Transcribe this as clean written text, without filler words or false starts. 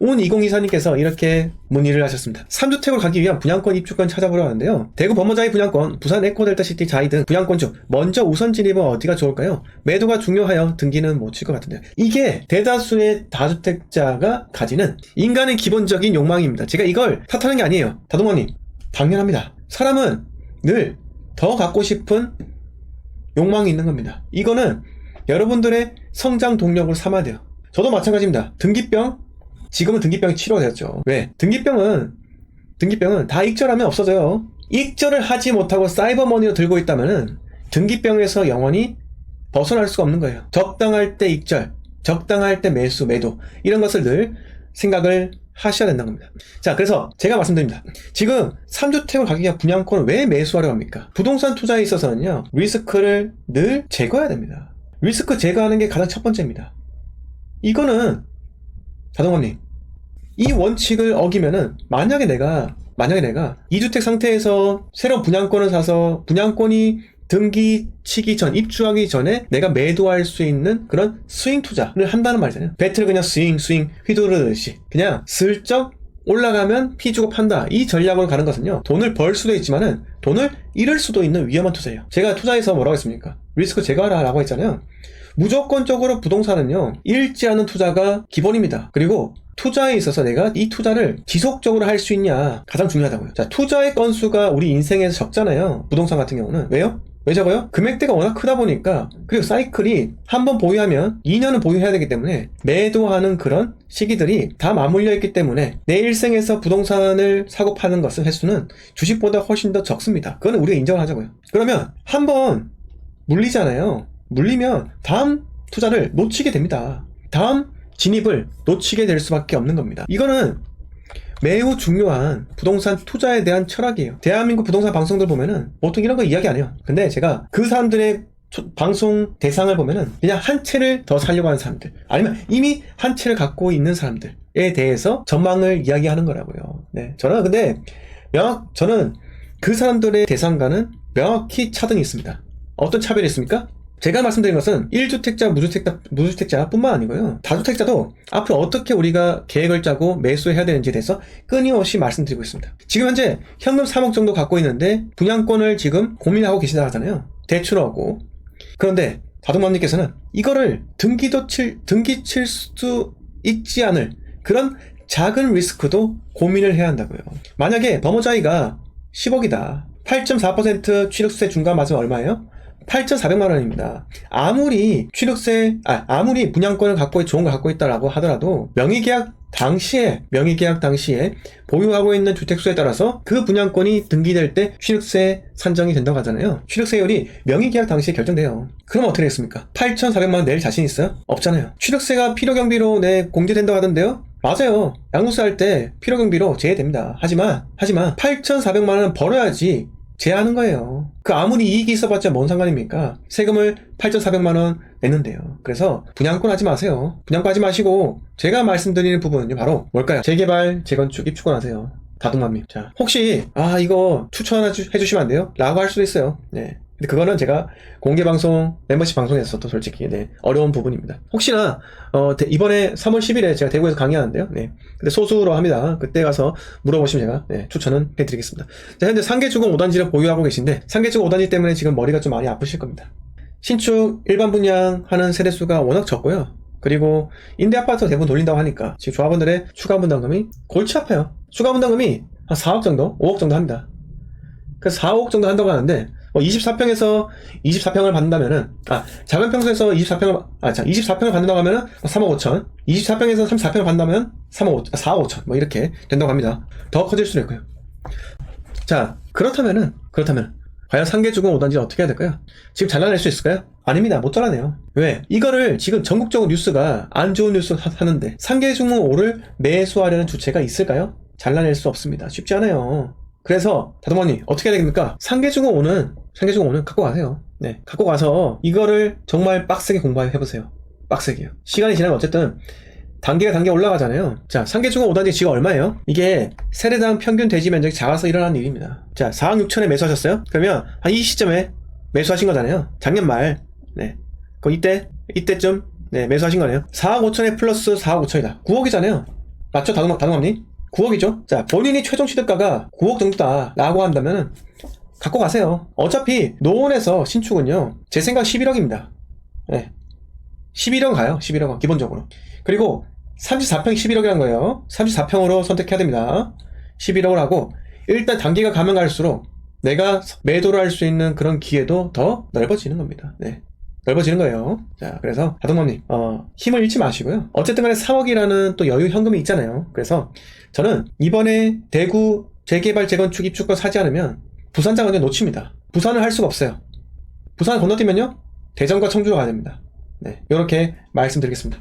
온 2024님께서 이렇게 문의를 하셨습니다. 3주택으로 가기 위한 분양권 입주권 찾아보려 하는데요. 대구 범어자이 분양권, 부산 에코델타시티 자이 등 분양권 중 먼저 우선 진입은 어디가 좋을까요? 매도가 중요하여 등기는 못 칠 것 같은데요. 이게 대다수의 다주택자가 가지는 인간의 기본적인 욕망입니다. 제가 이걸 탓하는 게 아니에요. 다동원님, 당연합니다. 사람은 늘 더 갖고 싶은 욕망이 있는 겁니다. 이거는 여러분들의 성장 동력으로 삼아야 돼요. 저도 마찬가지입니다. 등기병, 지금은 등기병이 치료되었죠. 왜? 등기병은 다 익절하면 없어져요. 익절을 하지 못하고 사이버머니로 들고 있다면은 등기병에서 영원히 벗어날 수가 없는 거예요. 적당할 때 익절, 적당할 때 매수, 매도, 이런 것을 늘 생각을 하셔야 된다는 겁니다. 자, 그래서 제가 말씀드립니다. 지금 3주택을 가기 위한 분양권을 왜 매수하려고 합니까? 부동산 투자에 있어서는요, 리스크를 늘 제거해야 됩니다. 리스크 제거하는 게 가장 첫 번째입니다. 이거는 자동원님, 이 원칙을 어기면은 만약에 내가 2주택 상태에서 새로운 분양권을 사서 분양권이 등기 치기 전, 입주하기 전에 내가 매도할 수 있는 그런 스윙 투자를 한다는 말이잖아요. 배트를 그냥 스윙 휘두르듯이 그냥 슬쩍 올라가면 피 주고 판다, 이 전략으로 가는 것은요, 돈을 벌 수도 있지만은 돈을 잃을 수도 있는 위험한 투자예요. 제가 투자에서 뭐라고 했습니까? 리스크 제거하라 라고 했잖아요. 무조건적으로 부동산은요, 잃지 않은 투자가 기본입니다. 그리고 투자에 있어서 내가 이 투자를 지속적으로 할 수 있냐, 가장 중요하다고요. 자, 투자의 건수가 우리 인생에서 적잖아요. 부동산 같은 경우는. 왜요? 왜 적어요? 금액대가 워낙 크다 보니까, 그리고 사이클이 한번 보유하면 2년은 보유해야 되기 때문에 매도하는 그런 시기들이 다 맞물려 있기 때문에 내 일생에서 부동산을 사고 파는 것은 횟수는 주식보다 훨씬 더 적습니다. 그거는 우리가 인정을 하자고요. 그러면 한번 물리잖아요. 물리면 다음 투자를 놓치게 됩니다. 다음 진입을 놓치게 될 수밖에 없는 겁니다. 이거는 매우 중요한 부동산 투자에 대한 철학이에요. 대한민국 부동산 방송들 보면은 보통 이런 거 이야기 안 해요. 근데 제가 그 사람들의 방송 대상을 보면은 그냥 한 채를 더 살려고 하는 사람들, 아니면 이미 한 채를 갖고 있는 사람들에 대해서 전망을 이야기하는 거라고요. 네, 저는 그 사람들의 대상과는 명확히 차등이 있습니다. 어떤 차별이 있습니까? 제가 말씀드린 것은 1주택자, 무주택자 뿐만 아니고요, 다주택자도 앞으로 어떻게 우리가 계획을 짜고 매수해야 되는지에 대해서 끊임없이 말씀드리고 있습니다. 지금 현재 현금 3억 정도 갖고 있는데 분양권을 지금 고민하고 계시다 하잖아요. 대출하고. 그런데 다동맘님께서는 이거를 등기 칠 수 있지 않을 그런 작은 리스크도 고민을 해야 한다고요. 만약에 범어자이가 10억이다. 8.4% 취득세 중과 맞으면 얼마예요? 8,400만 원입니다. 아무리 분양권을 좋은 걸 갖고 있다라고 하더라도 명의계약 당시에 보유하고 있는 주택수에 따라서 그 분양권이 등기될 때 취득세 산정이 된다고 하잖아요. 취득세율이 명의계약 당시에 결정돼요. 그럼 어떻게 되겠습니까? 8,400만 원 낼 자신 있어요? 없잖아요. 취득세가 필요경비로 공제된다고 하던데요? 맞아요. 양도세 할 때 필요경비로 제외됩니다. 하지만 8,400만 원 벌어야지 제하는 거예요. 그 아무리 이익이 있어봤자 뭔 상관입니까? 세금을 8,400만 원 냈는데요. 그래서 분양권 하지 마세요. 분양권 하지 마시고 제가 말씀드리는 부분은요, 바로 뭘까요? 재개발, 재건축, 입주권 하세요. 다동맘님. 자, 혹시 이거 추천해 주시면 안 돼요? 라고 할 수도 있어요. 네. 근데 그거는 제가 공개방송, 멤버십 방송에서도 솔직히 어려운 부분입니다. 혹시나 이번에 3월 10일에 제가 대구에서 강의하는데요. 네. 근데 소수로 합니다. 그때 가서 물어보시면 제가 추천은 해드리겠습니다. 자, 현재 상계주공 5단지를 보유하고 계신데 상계주공 5단지 때문에 지금 머리가 좀 많이 아프실 겁니다. 신축 일반 분양하는 세대수가 워낙 적고요. 그리고 임대아파트 대부분 돌린다고 하니까 지금 조합원들의 추가 분담금이 골치 아파요. 추가 분담금이 한 4억 정도, 5억 정도 합니다. 그래서 4억 정도 한다고 하는데 24평에서 24평을 받는다면은, 작은 평수에서 24평을 받는다고 하면은 3억 5천, 24평에서 34평을 받는다면 4억 5천, 뭐 이렇게 된다고 합니다. 더 커질 수도 있고요. 자, 그렇다면은, 과연 상계주공 5단지 어떻게 해야 될까요? 지금 잘라낼 수 있을까요? 아닙니다. 못 잘라내요. 왜? 이거를 지금 전국적으로 뉴스가 안 좋은 뉴스 하는데, 상계주공 5를 매수하려는 주체가 있을까요? 잘라낼 수 없습니다. 쉽지 않아요. 그래서 다동원님 어떻게 해야 됩니까? 상계주공 5는 갖고 가세요. 네, 갖고 가서 이거를 정말 빡세게 공부해보세요. 빡세게요. 시간이 지나면 어쨌든 단계가 올라가잖아요. 자, 상계주공 5단지 지가 얼마예요? 이게 세대당 평균 대지 면적이 작아서 일어나는 일입니다. 자, 4억 6천에 매수하셨어요? 그러면 한 이 시점에 매수하신 거잖아요. 작년 말. 네. 이때쯤 매수하신 거네요. 4억 5천에 플러스 4억 5천이다. 9억이잖아요. 맞죠? 다동맘님? 9억이죠? 자, 본인이 최종 취득가가 9억 정도다 라고 한다면 갖고 가세요. 어차피 노원에서 신축은요, 제 생각 11억입니다. 네. 11억 가요. 11억 기본적으로. 그리고 34평이 11억이란 거예요. 34평으로 선택해야 됩니다. 11억을 하고 일단 단계가 가면 갈수록 내가 매도를 할 수 있는 그런 기회도 더 넓어지는 겁니다. 네. 넓어지는 거예요. 자, 그래서 다동맘님 힘을 잃지 마시고요. 어쨌든 간에 3억이라는 또 여유 현금이 있잖아요. 그래서 저는 이번에 대구 재개발 재건축 입주권 사지 않으면 부산 장원을 놓칩니다. 부산을 할 수가 없어요. 부산을 건너뛰면요 대전과 청주로 가야 됩니다. 네, 이렇게 말씀드리겠습니다.